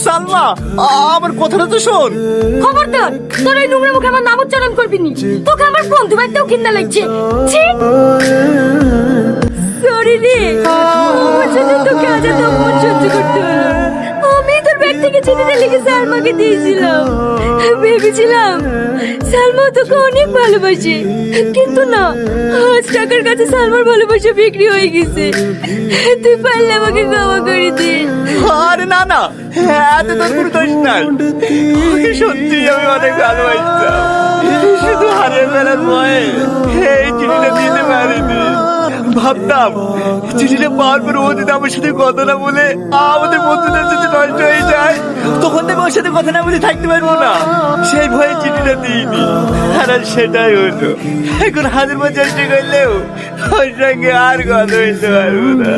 সালমা, আমার কথাটা তো শোন। খবরদার, তোর এই নোংরা মুখে আমার নাম উচ্চারণ করবি নি। তোকে আমার বন্ধু বাড়িতেও ঘৃণা লাগছে। ছি, সরি রে, আমার সাথে তোকে আজ এত অপমান সহ্য করতে হলো। আমি তোর ব্যাগ থেকে চিঠিটা লিখে সালমাকে দিয়েছিলাম। ভেবেছিলাম সালমা তোকে অনেক ভালোবাসে, কিন্তু না, আজ টাকার কাছে সালমার ভালোবাসা বিক্রি হয়ে গেছে। তুই পারলে আমাকে ক্ষমা করে দে। আরে না না, এত তোর কোনো দোষ নাই। ওকে সত্যি আমি অনেক ভালোবাসতাম, শুধু হারিয়ে ফেলার ভয়ে এই চিঠিটা দিতে পারিনি। ভাবতাম চিঠিটা পাওয়ার পর ও যদি আমার সাথে কথা না বলে আমাদের বন্ধুদের যদি নষ্ট হয়ে যায়, তখন তো ওর সাথে কথা না বলে থাকতে পারবো না। সেই ভয়ে চিঠিটা দিইনি, আর আজ সেটাই হলো। এখন হাজার বার চেষ্টা করলেও ওর সঙ্গে আর কথা বলতে পারবো না।